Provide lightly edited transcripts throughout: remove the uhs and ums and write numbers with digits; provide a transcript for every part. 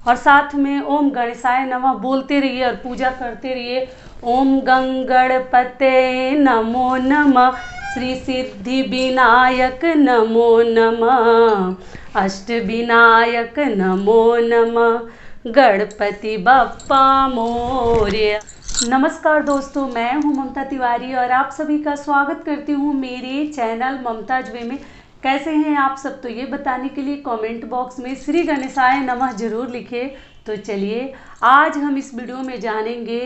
और साथ में ओम गणेशाय नमः बोलते रहिए और पूजा करते रहिए। ओम गंगणपते नमो नमः, श्री सिद्धि विनायक नमो नमः, अष्ट विनायक नमो नमः, गणपति बप्पा मोरया। नमस्कार दोस्तों, मैं हूं ममता तिवारी और आप सभी का स्वागत करती हूं मेरे चैनल ममताज वे में। कैसे हैं आप सब? तो ये बताने के लिए कमेंट बॉक्स में श्री गणेशाय नमः जरूर लिखिए। तो चलिए आज हम इस वीडियो में जानेंगे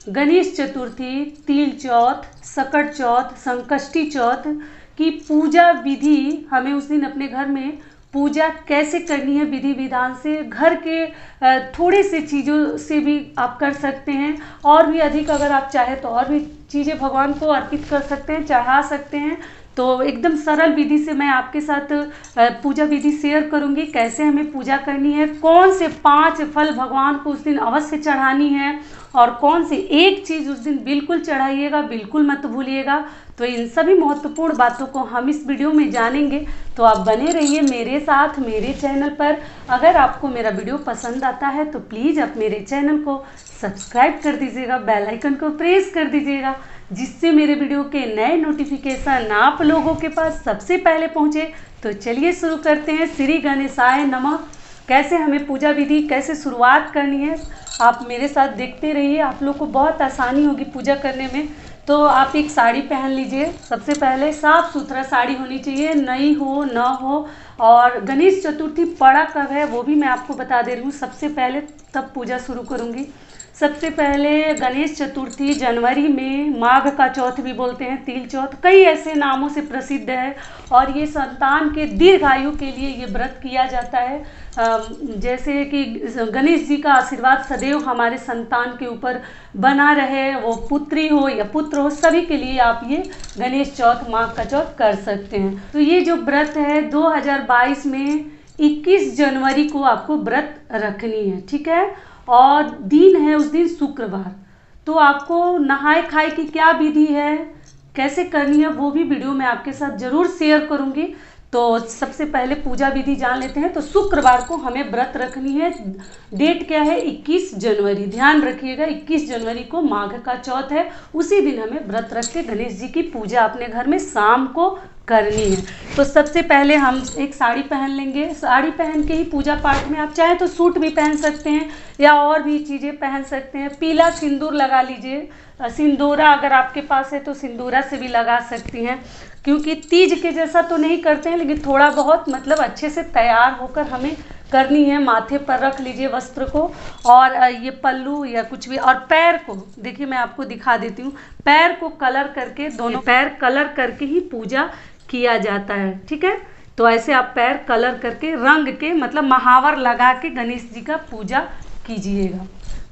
गणेश चतुर्थी, तिल चौथ, सकट चौथ, संकष्टी चौथ की पूजा विधि। हमें उस दिन अपने घर में पूजा कैसे करनी है विधि विधान से। घर के थोड़े से चीज़ों से भी आप कर सकते हैं, और भी अधिक अगर आप चाहें तो और भी चीज़ें भगवान को अर्पित कर सकते हैं, चढ़ा सकते हैं। तो एकदम सरल विधि से मैं आपके साथ पूजा विधि शेयर करूंगी, कैसे हमें पूजा करनी है, कौन से 5 फल भगवान को उस दिन अवश्य चढ़ानी है और कौन से एक चीज़ उस दिन बिल्कुल चढ़ाइएगा, बिल्कुल मत भूलिएगा। तो इन सभी महत्वपूर्ण बातों को हम इस वीडियो में जानेंगे। तो आप बने रहिए मेरे साथ मेरे चैनल पर। अगर आपको मेरा वीडियो पसंद आता है तो प्लीज़ आप मेरे चैनल को सब्सक्राइब कर दीजिएगा, बेल आइकन को प्रेस कर दीजिएगा, जिससे मेरे वीडियो के नए नोटिफिकेशन आप लोगों के पास सबसे पहले पहुंचे। तो चलिए शुरू करते हैं। श्री गणेशाय नमः। कैसे हमें पूजा विधि कैसे शुरुआत करनी है आप मेरे साथ देखते रहिए, आप लोग को बहुत आसानी होगी पूजा करने में। तो आप एक साड़ी पहन लीजिए। सबसे पहले साफ़ सुथरा साड़ी होनी चाहिए, नई हो ना हो। और गणेश चतुर्थी पड़ा कब है वो भी मैं आपको बता दे रही हूँ सबसे पहले, तब पूजा शुरू करूँगी। सबसे पहले गणेश चतुर्थी जनवरी में, माघ का चौथ भी बोलते हैं, तिल चौथ, कई ऐसे नामों से प्रसिद्ध है। और ये संतान के दीर्घायु के लिए ये व्रत किया जाता है। जैसे कि गणेश जी का आशीर्वाद सदैव हमारे संतान के ऊपर बना रहे, वो पुत्री हो या पुत्र हो, सभी के लिए आप ये गणेश चौथ, माघ का चौथ कर सकते हैं। तो ये जो व्रत है 2022 में 21 जनवरी को आपको व्रत रखनी है, ठीक है। और दिन है उस दिन शुक्रवार। तो आपको नहाए खाए की क्या विधि है, कैसे करनी है, वो भी वीडियो में आपके साथ ज़रूर शेयर करूंगी। तो सबसे पहले पूजा विधि जान लेते हैं। तो शुक्रवार को हमें व्रत रखनी है। डेट क्या है? 21 जनवरी। ध्यान रखिएगा 21 जनवरी को माघ का चौथ है। उसी दिन हमें व्रत रख के गणेश जी की पूजा अपने घर में शाम को करनी है। तो सबसे पहले हम एक साड़ी पहन लेंगे। साड़ी पहन के ही पूजा पाठ में आप चाहें तो सूट भी पहन सकते हैं या और भी चीज़ें पहन सकते हैं। पीला सिंदूर लगा लीजिए। सिंदूरा अगर आपके पास है तो सिंदूरा से भी लगा सकती हैं, क्योंकि तीज के जैसा तो नहीं करते हैं, लेकिन थोड़ा बहुत मतलब अच्छे से तैयार होकर हमें करनी है। माथे पर रख लीजिए वस्त्र को, और ये पल्लू या कुछ भी। और पैर को देखिए, मैं आपको दिखा देती हूँ, पैर को कलर करके, दोनों पैर कलर करके ही पूजा किया जाता है, ठीक है। तो ऐसे आप पैर कलर करके, रंग के मतलब महावर लगा के गणेश जी का पूजा कीजिएगा।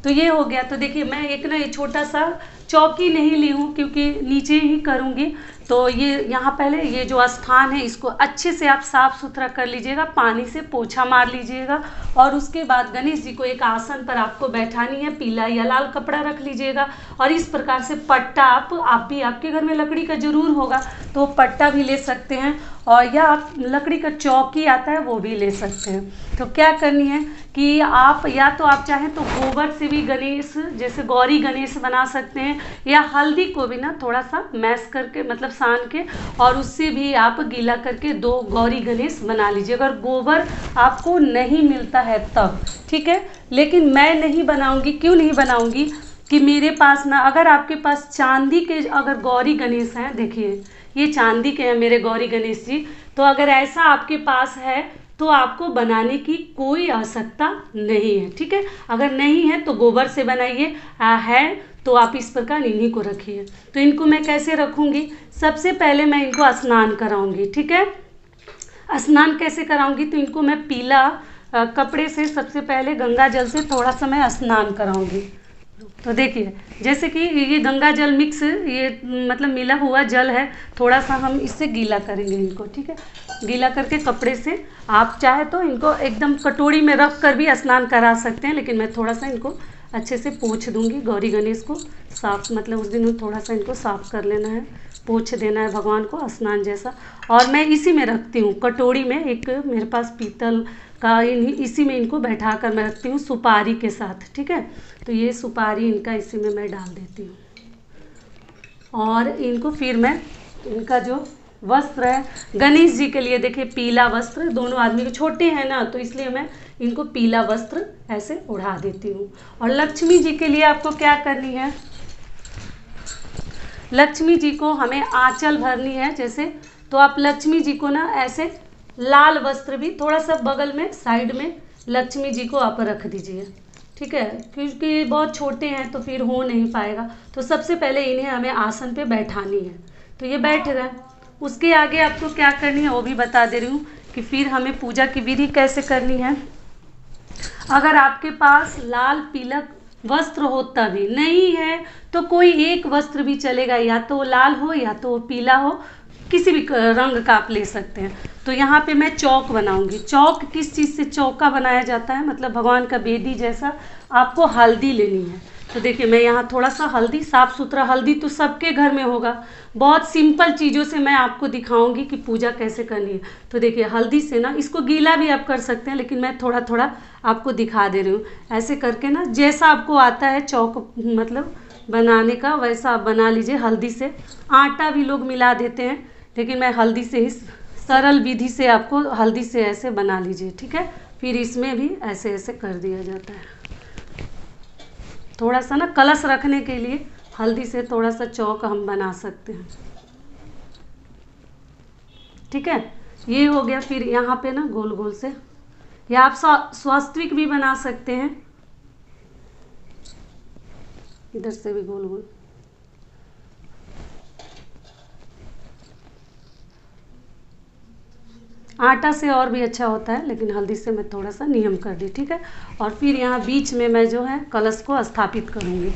तो ये हो गया। तो देखिए मैं एक ना ये छोटा सा चौकी नहीं ली हूँ, क्योंकि नीचे ही करूँगी। तो ये यहाँ पहले ये जो स्थान है इसको अच्छे से आप साफ़ सुथरा कर लीजिएगा, पानी से पोछा मार लीजिएगा। और उसके बाद गणेश जी को एक आसन पर आपको बैठानी है। पीला या लाल कपड़ा रख लीजिएगा, और इस प्रकार से पट्टा, आप भी, आपके घर में लकड़ी का जरूर होगा तो पट्टा भी ले सकते हैं, और या आप लकड़ी का चौकी आता है वो भी ले सकते हैं। तो क्या करनी है कि आप या तो आप चाहें तो गोबर से भी गणेश, जैसे गौरी गणेश बना सकते हैं, या हल्दी को भी ना थोड़ा सा मैश करके, मतलब सान के, और उससे भी आप गीला करके 2 गौरी गणेश बना लीजिए। अगर गोबर आपको नहीं मिलता है तब, ठीक है। लेकिन मैं नहीं बनाऊंगी। क्यों नहीं बनाऊंगी? कि मेरे पास ना, अगर आपके पास चांदी के अगर गौरी गणेश हैं, देखिए ये चांदी के हैं मेरे गौरी गणेश जी, तो अगर ऐसा आपके पास है तो आपको बनाने की कोई आवश्यकता नहीं है, ठीक है। अगर नहीं है तो गोबर से बनाइए, है तो आप इस प्रकार इन्हीं को रखिए। तो इनको मैं कैसे रखूँगी? सबसे पहले मैं इनको स्नान कराऊँगी, ठीक है। स्नान कैसे कराऊँगी? तो इनको मैं पीला कपड़े से सबसे पहले गंगा जल से थोड़ा सा मैं स्नान कराऊँगी। तो देखिए जैसे कि ये गंगा जल मिक्स, ये मतलब मिला हुआ जल है, थोड़ा सा हम इससे गीला करेंगे इनको, ठीक है। गीला करके कपड़े से, आप चाहे तो इनको एकदम कटोरी में रख कर भी स्नान करा सकते हैं, लेकिन मैं थोड़ा सा इनको अच्छे से पोंछ दूंगी। गौरी गणेश को साफ, मतलब उस दिन थोड़ा सा इनको साफ कर लेना है, पोंछ देना है भगवान को स्नान जैसा। और मैं इसी में रखती हूँ कटोरी में। एक मेरे पास पीतल का इसी में इनको बैठा कर मैं रखती हूँ सुपारी के साथ। ठीक है, तो ये सुपारी इनका इसी में मैं डाल देती हूँ। और इनको फिर मैं इनका जो वस्त्र है गणेश जी के लिए देखिए पीला वस्त्र, दोनों आदमी के छोटे हैं ना, तो इसलिए मैं इनको पीला वस्त्र ऐसे उड़ा देती हूँ। और लक्ष्मी जी के लिए आपको क्या करनी है, लक्ष्मी जी को हमें आंचल भरनी है जैसे, तो आप लक्ष्मी जी को ना ऐसे लाल वस्त्र भी थोड़ा सा बगल में साइड में लक्ष्मी जी को आप रख दीजिए। ठीक है, क्योंकि बहुत छोटे हैं तो फिर हो नहीं पाएगा। तो सबसे पहले इन्हें हमें आसन पे बैठानी है, तो ये बैठ गए। उसके आगे आपको क्या करनी है वो भी बता दे रही हूँ कि फिर हमें पूजा की विधि कैसे करनी है। अगर आपके पास लाल पीला वस्त्र होता भी नहीं है तो कोई एक वस्त्र भी चलेगा, या तो लाल हो या तो पीला हो, किसी भी रंग का आप ले सकते हैं। तो यहाँ पे मैं चौक बनाऊंगी। चौक किस चीज़ से चौका बनाया जाता है, मतलब भगवान का बेदी जैसा आपको हल्दी लेनी है। तो देखिए मैं यहाँ थोड़ा सा हल्दी, साफ़ सुथरा हल्दी तो सबके घर में होगा, बहुत सिंपल चीज़ों से मैं आपको दिखाऊंगी कि पूजा कैसे करनी है। तो देखिए हल्दी से ना, इसको गीला भी आप कर सकते हैं लेकिन मैं थोड़ा थोड़ा आपको दिखा दे रही हूँ। ऐसे करके ना जैसा आपको आता है चौक मतलब बनाने का वैसा आप बना लीजिए हल्दी से। आटा भी लोग मिला देते हैं लेकिन मैं हल्दी से ही सरल विधि से आपको हल्दी से ऐसे बना लीजिए। ठीक है, फिर इसमें भी ऐसे ऐसे कर दिया जाता है। थोड़ा सा ना कलश रखने के लिए हल्दी से थोड़ा सा चौक हम बना सकते हैं। ठीक है, ये हो गया। फिर यहाँ पे ना गोल गोल से, या आप स्वास्तिक भी बना सकते हैं, इधर से भी गोल गोल। आटा से और भी अच्छा होता है लेकिन हल्दी से मैं थोड़ा सा नियम कर दी। ठीक है, और फिर यहाँ बीच में मैं जो है कलश को स्थापित करूँगी।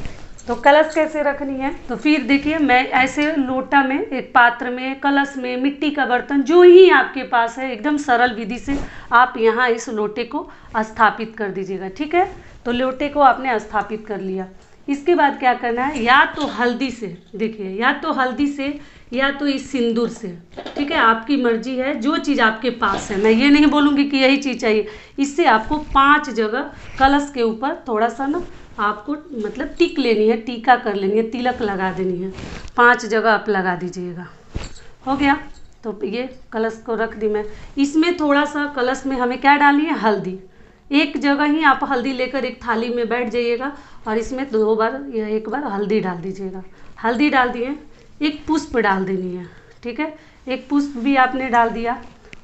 तो कलश कैसे रखनी है, तो फिर देखिए मैं ऐसे लोटा में, एक पात्र में, कलश में, मिट्टी का बर्तन जो ही आपके पास है, एकदम सरल विधि से आप यहाँ इस लोटे को स्थापित कर दीजिएगा। ठीक है, तो लोटे को आपने स्थापित कर लिया। इसके बाद क्या करना है, या तो हल्दी से, देखिए या तो हल्दी से या तो इस सिंदूर से। ठीक है, आपकी मर्जी है, जो चीज़ आपके पास है। मैं ये नहीं बोलूँगी कि यही चीज़ चाहिए। इससे आपको 5 जगह कलश के ऊपर थोड़ा सा ना आपको मतलब टिक लेनी है, टीका कर लेनी है, तिलक लगा देनी है। 5 जगह आप लगा दीजिएगा। हो गया, तो ये कलश को रख दी मैं। इसमें थोड़ा सा कलश में हमें क्या डालनी है, हल्दी। एक जगह ही आप हल्दी लेकर एक थाली में बैठ जाइएगा और इसमें 2 बार या 1 बार हल्दी डाल दीजिएगा। हल्दी डाल दिए, एक पुष्प डाल देनी है। ठीक है, एक पुष्प भी आपने डाल दिया।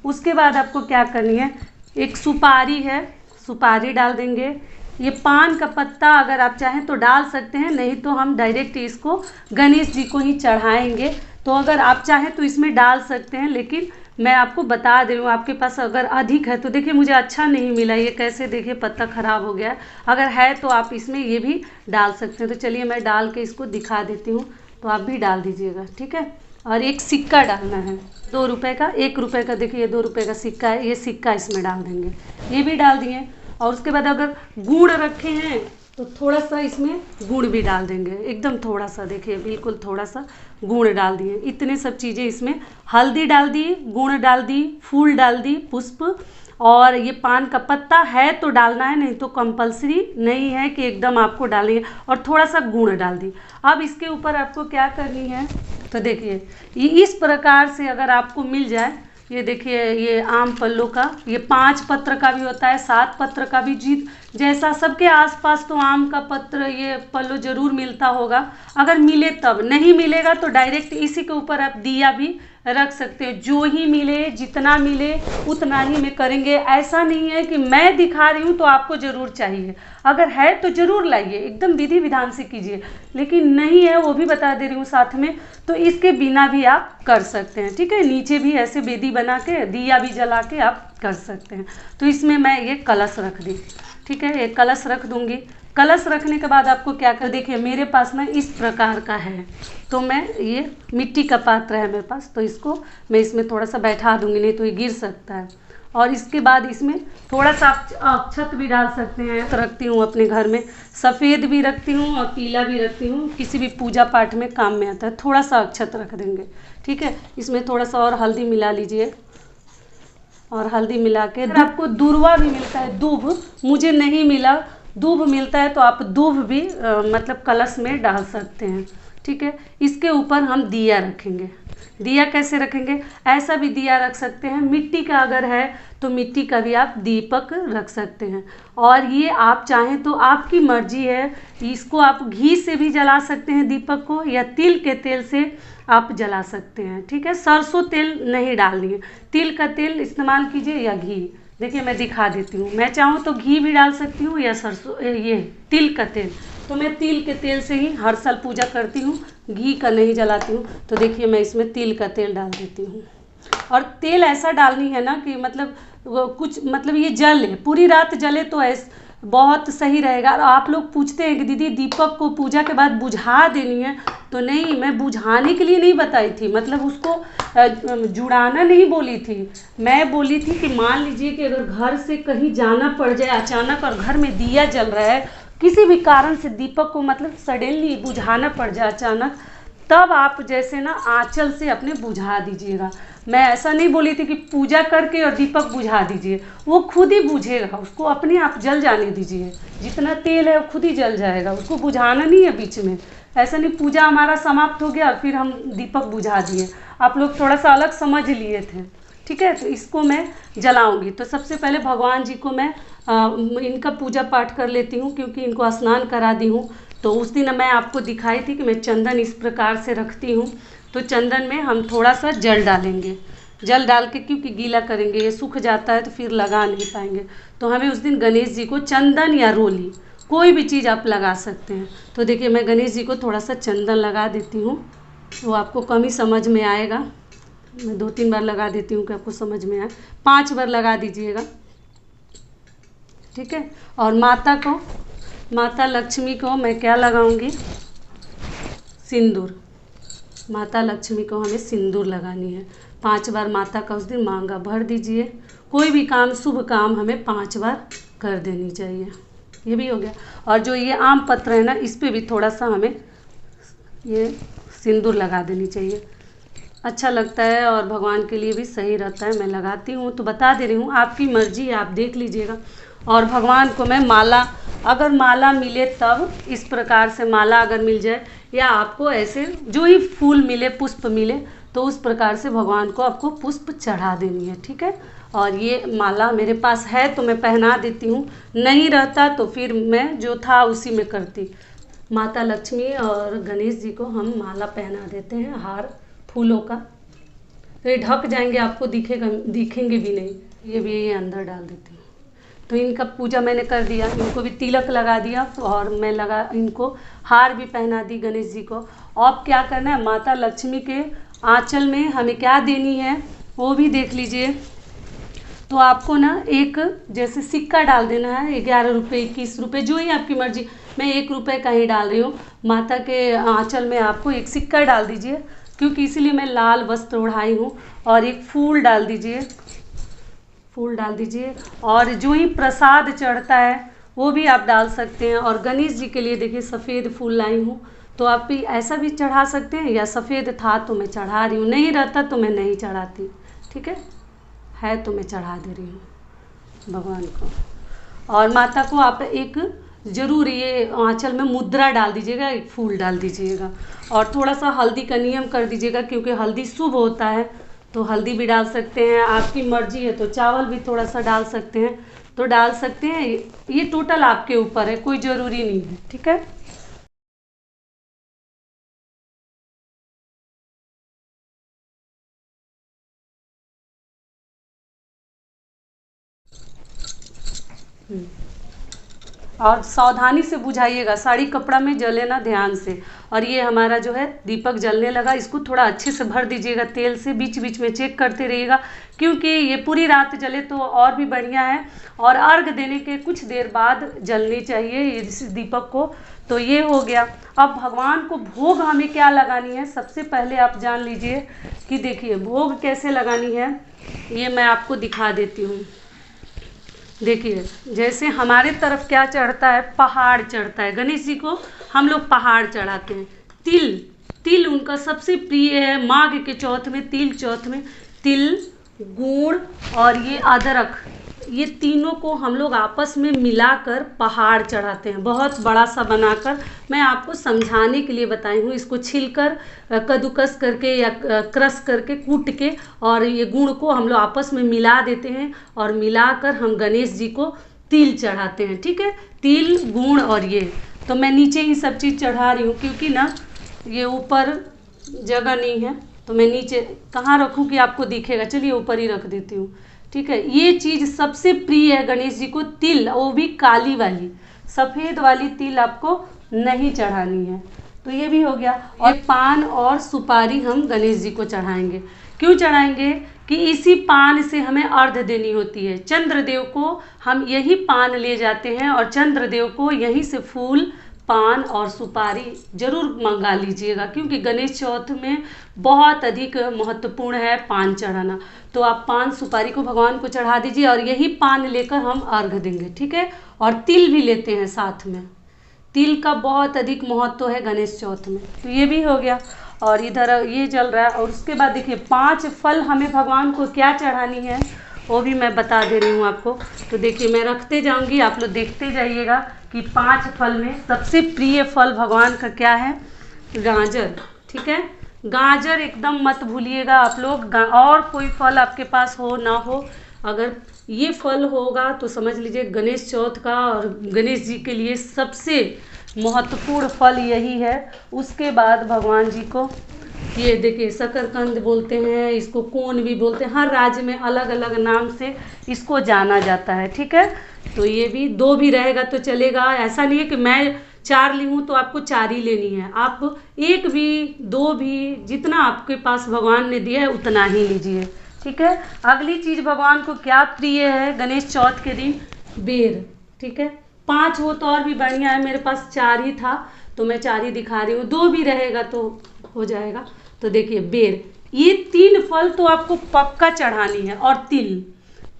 उसके बाद आपको क्या करनी है, एक सुपारी है, सुपारी डाल देंगे। ये पान का पत्ता अगर आप चाहें तो डाल सकते हैं, नहीं तो हम डायरेक्ट इसको गणेश जी को ही चढ़ाएंगे। तो अगर आप चाहें तो इसमें डाल सकते हैं, लेकिन मैं आपको बता दे रही हूँ, आपके पास अगर अधिक है तो देखिए मुझे अच्छा नहीं मिला ये, कैसे देखिए पत्ता ख़राब हो गया है। अगर है तो आप इसमें ये भी डाल सकते हैं। तो चलिए मैं डाल के इसको दिखा देती हूँ, तो आप भी डाल दीजिएगा। ठीक है, और एक सिक्का डालना है 2 रुपये का, 1 रुपये का, देखिए ये 2 रुपये का सिक्का है, ये सिक्का इसमें डाल देंगे। ये भी डाल दिए। और उसके बाद अगर गुड़ रखे हैं तो थोड़ा सा इसमें गुड़ भी डाल देंगे, एकदम थोड़ा सा, देखिए बिल्कुल थोड़ा सा गुड़ डाल दिए। इतने सब चीज़ें इसमें, हल्दी डाल दी, गुड़ डाल दी, फूल डाल दी, पुष्प, और ये पान का पत्ता है तो डालना है, नहीं तो कंपलसरी नहीं है कि एकदम आपको डालनी है। और थोड़ा सा गुड़ डाल दी। अब इसके ऊपर आपको क्या करनी है, तो देखिए ये इस प्रकार से अगर आपको मिल जाए, ये देखिए ये आम पल्लों का, ये 5 पत्र का भी होता है, 7 पत्र का भी, जीत जैसा सबके आसपास तो आम का पत्र ये पल्लो जरूर मिलता होगा। अगर मिले तब, नहीं मिलेगा तो डायरेक्ट इसी के ऊपर आप दिया भी रख सकते हैं। जो ही मिले, जितना मिले उतना ही में करेंगे। ऐसा नहीं है कि मैं दिखा रही हूँ तो आपको ज़रूर चाहिए, अगर है तो ज़रूर लाइए, एकदम विधि विधान से कीजिए। लेकिन नहीं है वो भी बता दे रही हूँ साथ में, तो इसके बिना भी आप कर सकते हैं। ठीक है, नीचे भी ऐसे बेदी बना के दिया भी जला के आप कर सकते हैं। तो इसमें मैं ये कलश रख दी। ठीक है, एक कलश रख दूंगी। कलश रखने के बाद आपको क्या कर, देखिए मेरे पास ना इस प्रकार का है, तो मैं ये मिट्टी का पात्र है मेरे पास, तो इसको मैं इसमें थोड़ा सा बैठा दूंगी, नहीं तो ये गिर सकता है। और इसके बाद इसमें थोड़ा सा अक्षत भी डाल सकते हैं। तो रखती हूँ अपने घर में, सफ़ेद भी रखती हूँ और पीला भी रखती हूँ, किसी भी पूजा पाठ में काम में आता है। थोड़ा सा अक्षत रख देंगे। ठीक है, इसमें थोड़ा सा और हल्दी मिला लीजिए और हल्दी मिला के। आपको दूर्वा भी मिलता है, दूब, मुझे नहीं मिला, दूब मिलता है तो आप दूब भी मतलब कलश में डाल सकते हैं। ठीक है, इसके ऊपर हम दिया रखेंगे। दिया कैसे रखेंगे, ऐसा भी दिया रख सकते हैं, मिट्टी का अगर है तो मिट्टी का भी आप दीपक रख सकते हैं। और ये आप चाहें तो आपकी मर्जी है, इसको आप घी से भी जला सकते हैं दीपक को, या तिल के तेल से आप जला सकते हैं। ठीक है, सरसों तेल नहीं डालनी है, तिल का तेल इस्तेमाल कीजिए या घी। देखिए मैं दिखा देती हूँ, मैं चाहूँ तो घी भी डाल सकती हूँ या सरसों ये तिल का तेल, तो मैं तिल के तेल से ही हर साल पूजा करती हूँ, घी का नहीं जलाती हूँ। तो देखिए मैं इसमें तिल का तेल डाल देती हूँ। और तेल ऐसा डालनी है ना कि मतलब कुछ मतलब ये जले, पूरी रात जले तो ऐसा बहुत सही रहेगा। और आप लोग पूछते हैं कि दीदी दीपक को पूजा के बाद बुझा देनी है, तो नहीं, मैं बुझाने के लिए नहीं बताई थी, मतलब उसको जुड़ाना नहीं बोली थी। मैं बोली थी कि मान लीजिए कि अगर घर से कहीं जाना पड़ जाए अचानक और घर में दिया जल रहा है, किसी भी कारण से दीपक को मतलब सडनली बुझाना पड़ जाए अचानक, तब आप जैसे ना आंचल से अपने बुझा दीजिएगा। मैं ऐसा नहीं बोली थी कि पूजा करके और दीपक बुझा दीजिए, वो खुद ही बुझेगा, उसको अपने आप जल जाने दीजिए। जितना तेल है वो खुद ही जल जाएगा, उसको बुझाना नहीं है बीच में। ऐसा नहीं पूजा हमारा समाप्त हो गया और फिर हम दीपक बुझा दिए, आप लोग थोड़ा सा अलग समझ लिए थे। ठीक है, तो इसको मैं जलाऊंगी। तो सबसे पहले भगवान जी को मैं इनका पूजा पाठ कर लेती हूँ, क्योंकि इनको स्नान करा दी हूँ। तो उस दिन मैं आपको दिखाई थी कि मैं चंदन इस प्रकार से रखती हूँ। तो चंदन में हम थोड़ा सा जल डालेंगे, जल डाल के, क्योंकि गीला करेंगे ये सूख जाता है तो फिर लगा नहीं पाएंगे। तो हमें उस दिन गणेश जी को चंदन या रोली कोई भी चीज़ आप लगा सकते हैं। तो देखिए मैं गणेश जी को थोड़ा सा चंदन लगा देती हूँ, तो आपको कम ही समझ में आएगा। मैं 2-3 बार लगा देती हूँ कि आपको समझ में आए, 5 बार लगा दीजिएगा। ठीक है, और माता लक्ष्मी को मैं क्या लगाऊंगी, सिंदूर। माता लक्ष्मी को हमें सिंदूर लगानी है। 5 बार माता का उस दिन मांगा भर दीजिए। कोई भी काम, शुभ काम हमें 5 बार कर देनी चाहिए। ये भी हो गया। और जो ये आम पत्र है ना, इस पर भी थोड़ा सा हमें ये सिंदूर लगा देनी चाहिए, अच्छा लगता है और भगवान के लिए भी सही रहता है। मैं लगाती हूँ तो बता दे रही हूँ, आपकी मर्जी है, आप देख लीजिएगा। और भगवान को मैं माला, अगर माला मिले तब, इस प्रकार से माला अगर मिल जाए, या आपको ऐसे जो ही फूल मिले, पुष्प मिले, तो उस प्रकार से भगवान को आपको पुष्प चढ़ा देनी है। ठीक है, और ये माला मेरे पास है तो मैं पहना देती हूँ, नहीं रहता तो फिर मैं जो था उसी में करती। माता लक्ष्मी और गणेश जी को हम माला पहना देते हैं, हार फूलों का, तो ये ढक जाएंगे, आपको दिखेंगे भी नहीं। ये भी ये अंदर डाल देती हूँ। तो इनका पूजा मैंने कर दिया, इनको भी तिलक लगा दिया और मैं इनको हार भी पहना दी गणेश जी को। अब क्या करना है, माता लक्ष्मी के आंचल में हमें क्या देनी है वो भी देख लीजिए। तो आपको ना एक जैसे सिक्का डाल देना है, 11 रुपये, 21 रुपये, जो ही आपकी मर्जी। मैं 1 रुपये का ही डाल रही हूँ। माता के आंचल में आपको एक सिक्का डाल दीजिए, क्योंकि इसीलिए मैं लाल वस्त्र ओढ़ाई हूँ। और एक फूल डाल दीजिए, फूल डाल दीजिए। और जो ही प्रसाद चढ़ता है वो भी आप डाल सकते हैं। और गणेश जी के लिए देखिए सफ़ेद फूल लाई हूँ, तो आप भी ऐसा भी चढ़ा सकते हैं, या सफ़ेद था तो मैं चढ़ा रही हूँ, नहीं रहता तो मैं नहीं चढ़ाती। ठीक है तो मैं चढ़ा दे रही हूँ भगवान को। और माता को आप एक ज़रूर ये आंचल में मुद्रा डाल दीजिएगा, एक फूल डाल दीजिएगा। और थोड़ा सा हल्दी का नियम कर दीजिएगा, क्योंकि हल्दी शुभ होता है, तो हल्दी भी डाल सकते हैं। आपकी मर्जी है तो चावल भी थोड़ा सा डाल सकते हैं, तो डाल सकते हैं। ये टोटल आपके ऊपर है, कोई ज़रूरी नहीं है। ठीक है, और सावधानी से बुझाइएगा, साड़ी कपड़ा में जले ना, ध्यान से। और ये हमारा जो है दीपक जलने लगा, इसको थोड़ा अच्छे से भर दीजिएगा तेल से, बीच बीच में चेक करते रहिएगा, क्योंकि ये पूरी रात जले तो और भी बढ़िया है। और अर्घ देने के कुछ देर बाद जलनी चाहिए ये इस दीपक को। तो ये हो गया। अब भगवान को भोग हमें क्या लगानी है, सबसे पहले आप जान लीजिए कि देखिए भोग कैसे लगानी है, ये मैं आपको दिखा देती हूँ। देखिए जैसे हमारे तरफ क्या चढ़ता है, पहाड़ चढ़ता है गणेश जी को, हम लोग पहाड़ चढ़ाते हैं। तिल उनका सबसे प्रिय है, माघ के चौथ में, तिल चौथ में तिल गुड़ और ये अदरक, ये तीनों को हम लोग आपस में मिलाकर पहाड़ चढ़ाते हैं, बहुत बड़ा सा बनाकर। मैं आपको समझाने के लिए बताई हूँ। इसको छीलकर कद्दूकस करके या क्रश करके कूट के और ये गुड़ को हम लोग आपस में मिला देते हैं और मिलाकर हम गणेश जी को तिल चढ़ाते हैं। ठीक है, तिल, गुड़ और ये तो मैं नीचे ही सब चीज़ चढ़ा रही हूँ, क्योंकि ना ये ऊपर जगह नहीं है, तो मैं नीचे कहाँ रखूँ कि आपको दिखेगा। चलिए ऊपर ही रख देती हूँ। ठीक है, ये चीज़ सबसे प्रिय है गणेश जी को, तिल, वो भी काली वाली, सफ़ेद वाली तिल आपको नहीं चढ़ानी है। तो ये भी हो गया। और पान और सुपारी हम गणेश जी को चढ़ाएंगे। क्यों चढ़ाएंगे कि इसी पान से हमें अर्घ देनी होती है। चंद्रदेव को हम यही पान ले जाते हैं और चंद्रदेव को यहीं से फूल, पान और सुपारी जरूर मंगा लीजिएगा, क्योंकि गणेश चौथ में बहुत अधिक महत्वपूर्ण है पान चढ़ाना। तो आप पान सुपारी को भगवान को चढ़ा दीजिए और यही पान लेकर हम अर्घ देंगे। ठीक है, और तिल भी लेते हैं साथ में। तिल का बहुत अधिक महत्व है गणेश चौथ में। तो ये भी हो गया और इधर ये चल रहा है। और उसके बाद देखिए 5 फल हमें भगवान को क्या चढ़ानी है वो भी मैं बता दे रही हूँ आपको। तो देखिए मैं रखते जाऊँगी, आप लोग देखते जाइएगा कि 5 फल में सबसे प्रिय फल भगवान का क्या है, गाजर। ठीक है, गाजर एकदम मत भूलिएगा आप लोग। और कोई फल आपके पास हो ना हो, अगर ये फल होगा तो समझ लीजिए गणेश चौथ का और गणेश जी के लिए सबसे महत्वपूर्ण फल यही है। उसके बाद भगवान जी को ये देखिए शकरकंद बोलते हैं, इसको कोन भी बोलते हैं, हर राज्य में अलग अलग नाम से इसको जाना जाता है। ठीक है, तो ये भी 2 भी रहेगा तो चलेगा। ऐसा नहीं है कि मैं 4 ली हूँ तो आपको 4 ही लेनी है, आप 1 भी 2 भी जितना आपके पास भगवान ने दिया है उतना ही लीजिए। ठीक है, अगली चीज़ भगवान को क्या प्रिय है गणेश चौथ के दिन, बेर। ठीक है, 5 हो तो और भी बढ़िया है, मेरे पास 4 ही था तो मैं 4 ही दिखा रही हूँ, 2 भी रहेगा तो हो जाएगा। तो देखिए बेर, ये 3 फल तो आपको पक्का चढ़ानी है। और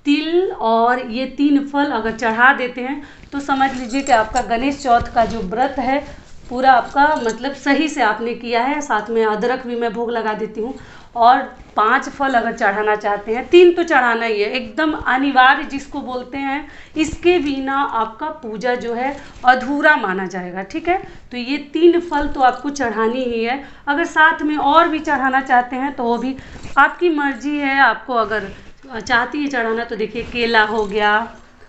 तिल और ये 3 फल अगर चढ़ा देते हैं तो समझ लीजिए कि आपका गणेश चौथ का जो व्रत है पूरा आपका मतलब सही से आपने किया है। साथ में अदरक भी मैं भोग लगा देती हूँ। और 5 फल अगर चढ़ाना चाहते हैं, 3 तो चढ़ाना ही है, एकदम अनिवार्य जिसको बोलते हैं। इसके बिना आपका पूजा जो है अधूरा माना जाएगा। ठीक है, तो ये 3 फल तो आपको चढ़ानी ही है। अगर साथ में और भी चढ़ाना चाहते हैं तो वो भी आपकी मर्जी है। आपको अगर चाहती है चढ़ाना तो देखिए केला हो गया,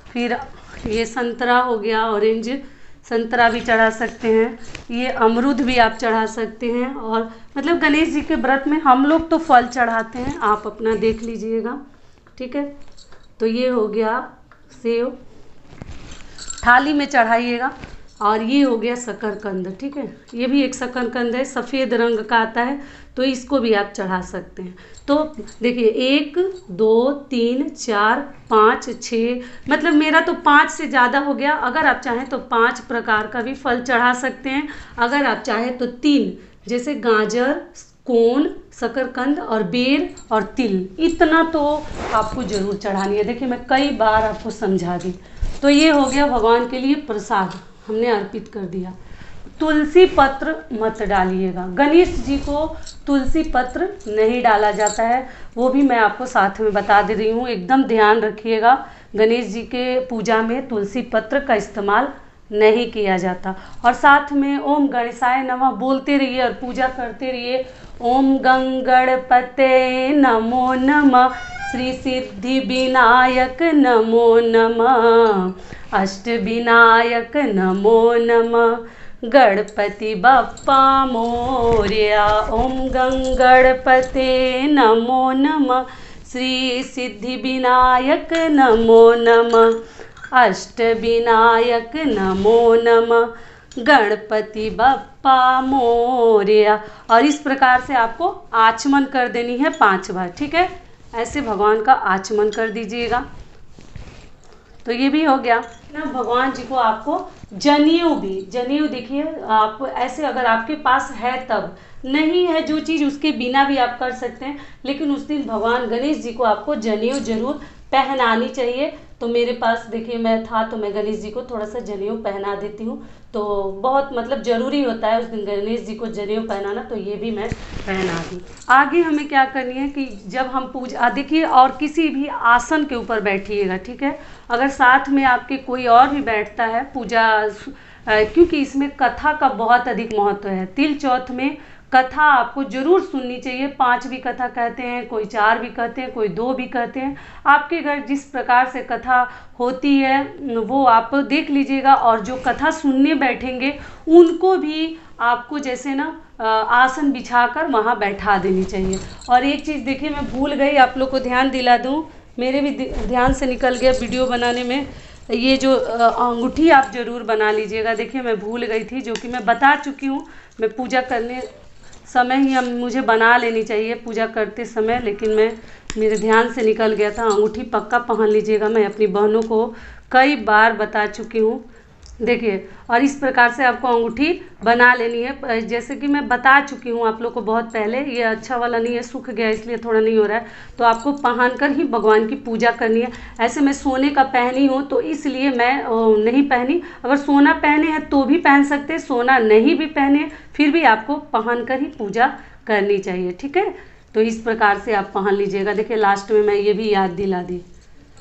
फिर ये संतरा हो गया, ऑरेंज संतरा भी चढ़ा सकते हैं, ये अमरूद भी आप चढ़ा सकते हैं। और मतलब गणेश जी के व्रत में हम लोग तो फल चढ़ाते हैं, आप अपना देख लीजिएगा। ठीक है, तो ये हो गया सेव, थाली में चढ़ाइएगा। और ये हो गया शकरकंद। ठीक है, ये भी एक शकरकंद है, सफ़ेद रंग का आता है, तो इसको भी आप चढ़ा सकते हैं। तो देखिए 1 2 3 4 5 6, मतलब मेरा तो 5 से ज़्यादा हो गया। अगर आप चाहें तो 5 प्रकार का भी फल चढ़ा सकते हैं, अगर आप चाहें तो 3, जैसे गाजर, कोन, शकरकंद और बेर और तिल, इतना तो आपको ज़रूर चढ़ानी है। देखिए मैं कई बार आपको समझा दी। तो ये हो गया भगवान के लिए प्रसाद, हमने अर्पित कर दिया। तुलसी पत्र मत डालिएगा, गणेश जी को तुलसी पत्र नहीं डाला जाता है, वो भी मैं आपको साथ में बता दे रही हूँ। एकदम ध्यान रखिएगा, गणेश जी के पूजा में तुलसी पत्र का इस्तेमाल नहीं किया जाता। और साथ में ओम गणेशाय नमः बोलते रहिए और पूजा करते रहिए। ओम गणपते नमो नमः, श्री सिद्धि विनायक नमो नमः, अष्ट विनायक नमो नमः, गणपति बप्पा मोरया। ओम गणपते नमो नमः, श्री सिद्धि विनायक नमो नमः, अष्ट विनायक नमो नमः, गणपति बप्पा मोरया। और इस प्रकार से आपको आचमन कर देनी है 5 बार। ठीक है, ऐसे भगवान का आचमन कर दीजिएगा। तो ये भी हो गया ना। भगवान जी को आपको जनेऊ भी, जनेऊ देखिए आप ऐसे अगर आपके पास है तब, नहीं है जो चीज़ उसके बिना भी आप कर सकते हैं, लेकिन उस दिन भगवान गणेश जी को आपको जनेऊ जरूर पहनानी चाहिए। तो मेरे पास देखिए मैं था तो मैं गणेश जी को थोड़ा सा जनेऊ पहना देती हूँ। तो बहुत मतलब ज़रूरी होता है उस दिन गणेश जी को जनेऊ पहनाना, तो ये भी मैं पहना दी। आगे हमें क्या करनी है कि जब हम पूजा देखिए, और किसी भी आसन के ऊपर बैठिएगा, ठीक है। अगर साथ में आपके कोई और भी बैठता है पूजा, क्योंकि इसमें कथा का बहुत अधिक महत्व है। तिल चौथ में कथा आपको जरूर सुननी चाहिए। 5 भी कथा कहते हैं, कोई 4 भी कहते हैं, कोई 2 भी कहते हैं। आपके घर जिस प्रकार से कथा होती है वो आप देख लीजिएगा, और जो कथा सुनने बैठेंगे उनको भी आपको जैसे ना आसन बिछाकर वहाँ बैठा देनी चाहिए। और एक चीज़ देखिए मैं भूल गई, आप लोग को ध्यान दिला दूँ, मेरे भी ध्यान से निकल गया वीडियो बनाने में। ये जो अंगूठी आप ज़रूर बना लीजिएगा। देखिए मैं भूल गई थी, जो कि मैं बता चुकी हूँ। मैं पूजा करने समय ही मुझे बना लेनी चाहिए पूजा करते समय, लेकिन मेरे ध्यान से निकल गया था। अंगूठी पक्का पहन लीजिएगा, मैं अपनी बहनों को कई बार बता चुकी हूँ। देखिए, और इस प्रकार से आपको अंगूठी बना लेनी है, जैसे कि मैं बता चुकी हूँ आप लोग को बहुत पहले। ये अच्छा वाला नहीं है, सूख गया इसलिए थोड़ा नहीं हो रहा है। तो आपको पहन कर ही भगवान की पूजा करनी है। ऐसे मैं सोने का पहनी हूँ तो इसलिए मैं नहीं पहनी। अगर सोना पहने हैं तो भी पहन सकते हैं, सोना नहीं भी पहने फिर भी आपको पहन कर ही पूजा करनी चाहिए, ठीक है। तो इस प्रकार से आप पहन लीजिएगा। देखिए लास्ट में मैं ये भी याद दिला दी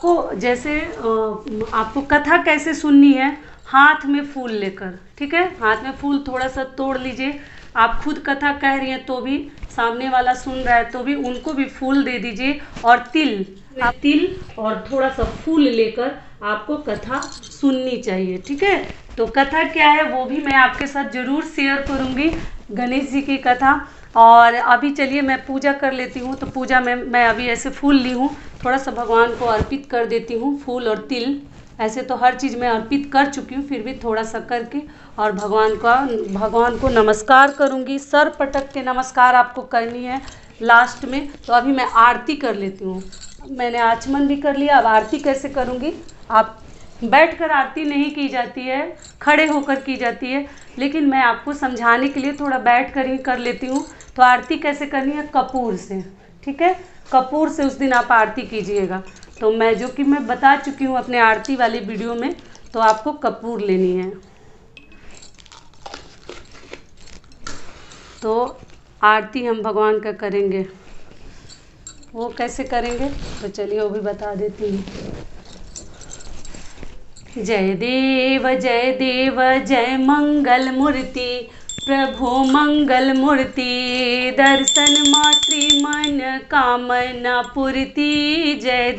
को, जैसे आपको कथा कैसे सुननी है, हाथ में फूल लेकर, ठीक है। हाथ में फूल थोड़ा सा तोड़ लीजिए। आप खुद कथा कह रही हैं तो भी, सामने वाला सुन रहा है तो भी उनको भी फूल दे दीजिए। और तिल और थोड़ा सा फूल लेकर आपको कथा सुननी चाहिए, ठीक है। तो कथा क्या है वो भी मैं आपके साथ ज़रूर शेयर करूँगी, गणेश जी की कथा। और अभी चलिए मैं पूजा कर लेती हूँ। तो पूजा में मैं अभी ऐसे फूल ली हूँ, थोड़ा सा भगवान को अर्पित कर देती हूँ, फूल और तिल। ऐसे तो हर चीज़ मैं अर्पित कर चुकी हूँ, फिर भी थोड़ा सा करके और भगवान को नमस्कार करूँगी। सर पटक के नमस्कार आपको करनी है लास्ट में। तो अभी मैं आरती कर लेती हूँ। मैंने आचमन भी कर लिया, अब आरती कैसे करूँगी। आप बैठकर आरती नहीं की जाती है, खड़े होकर की जाती है, लेकिन मैं आपको समझाने के लिए थोड़ा बैठ कर ही कर लेती हूँ। तो आरती कैसे करनी है, कपूर से, ठीक है। कपूर से उस दिन आप आरती कीजिएगा। तो मैं बता चुकी हूँ अपने आरती वाली वीडियो में। तो आपको कपूर लेनी है। तो आरती हम भगवान का करेंगे, वो कैसे करेंगे तो चलिए वो भी बता देती हूँ। जय देव जय मंगल मूर्ति, प्रभु मंगल मूर्ति, दर्शन मात्र मन कामना पूर्ति। जय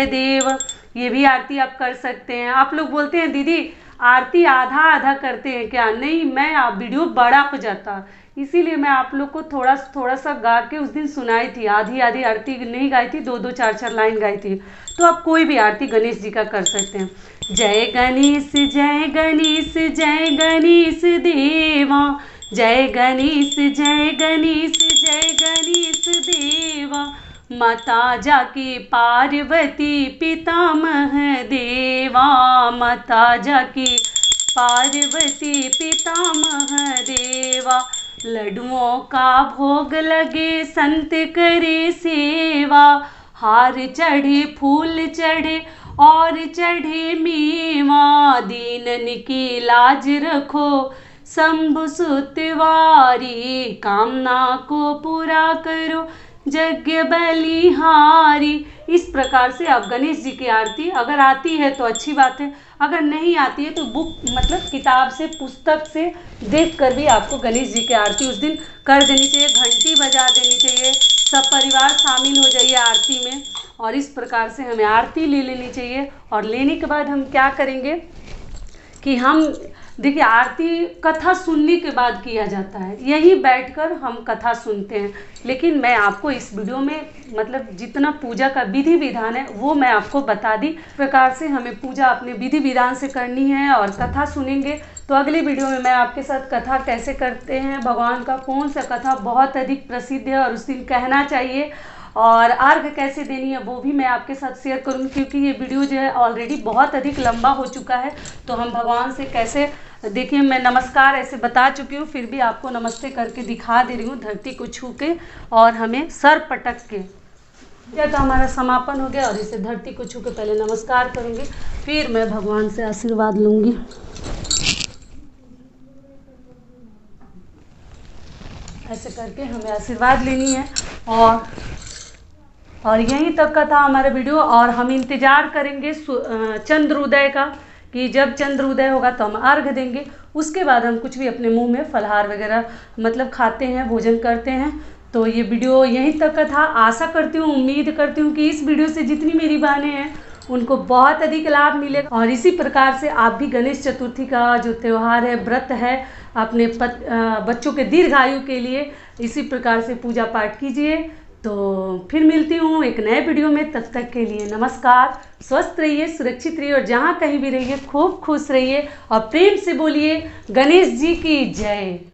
देव। ये भी आरती आप कर सकते हैं। आप लोग बोलते हैं दीदी आरती आधा आधा करते हैं क्या। नहीं, मैं वीडियो बड़ा हो जाता, इसीलिए मैं आप लोग को थोड़ा सा गा के उस दिन सुनाई थी। आधी आरती नहीं गाई थी, 2 4 लाइन गाई थी। तो आप कोई भी आरती गणेश जी का कर सकते हैं। जय गणेश जय गणेश जय गणेश देवा, जय गणेश जय गणेश जय गणेश देवा। माता जाकी पार्वती पितामह देवा, माता जाकी पार्वती पितामह देवा। लड्डुओं का भोग लगे संत करे सेवा, हार चढ़े फूल चढ़े और चढ़े मेवा। दीनन की लाज रखो शंभु सुतवारी, कामना को पूरा करो यज्ञ बलिहारी। इस प्रकार से आप गणेश जी की आरती अगर आती है तो अच्छी बात है, अगर नहीं आती है तो मतलब किताब से, पुस्तक से देख कर भी आपको गणेश जी की आरती उस दिन कर देनी चाहिए। घंटी बजा देनी चाहिए, सब परिवार शामिल हो जाइए आरती में। और इस प्रकार से हमें आरती ले लेनी चाहिए। और लेने के बाद हम क्या करेंगे कि हम देखिए आरती कथा सुनने के बाद किया जाता है, यही बैठकर हम कथा सुनते हैं। लेकिन मैं आपको इस वीडियो में मतलब जितना पूजा का विधि विधान है वो मैं आपको बता दी। इस प्रकार से हमें पूजा अपने विधि विधान से करनी है और कथा सुनेंगे। तो अगली वीडियो में मैं आपके साथ कथा कैसे करते हैं, भगवान का कौन सा कथा बहुत अधिक प्रसिद्ध है और उस दिन कहना चाहिए, और अर्घ कैसे देनी है वो भी मैं आपके साथ शेयर करूँगी। क्योंकि ये वीडियो जो है ऑलरेडी बहुत अधिक लंबा हो चुका है। तो हम भगवान से कैसे, देखिए मैं नमस्कार ऐसे बता चुकी हूँ, फिर भी आपको नमस्ते करके दिखा दे रही हूँ धरती को छू के, और हमें सर पटक के पूजा का हमारा समापन हो गया और इसे धरती को छू के पहले नमस्कार करूँगी, फिर मैं भगवान से आशीर्वाद लूँगी। ऐसे करके हमें आशीर्वाद लेनी है। और यहीं तक का था हमारा वीडियो, और हम इंतज़ार करेंगे चंद्रोदय का, कि जब चंद्रोदय होगा तो हम अर्घ देंगे। उसके बाद हम कुछ भी अपने मुंह में फलहार वगैरह मतलब खाते हैं, भोजन करते हैं। तो ये वीडियो यहीं तक का था। आशा करती हूँ, उम्मीद करती हूँ कि इस वीडियो से जितनी मेरी बहनें हैं उनको बहुत अधिक लाभ मिलेगा। और इसी प्रकार से आप भी गणेश चतुर्थी का जो त्यौहार है, व्रत है, अपने बच्चों के दीर्घायु के लिए इसी प्रकार से पूजा पाठ कीजिए। तो फिर मिलती हूँ एक नए वीडियो में। तब तक के लिए नमस्कार। स्वस्थ रहिए, सुरक्षित रहिए और जहाँ कहीं भी रहिए खूब खुश रहिए और प्रेम से बोलिए गणेश जी की जय।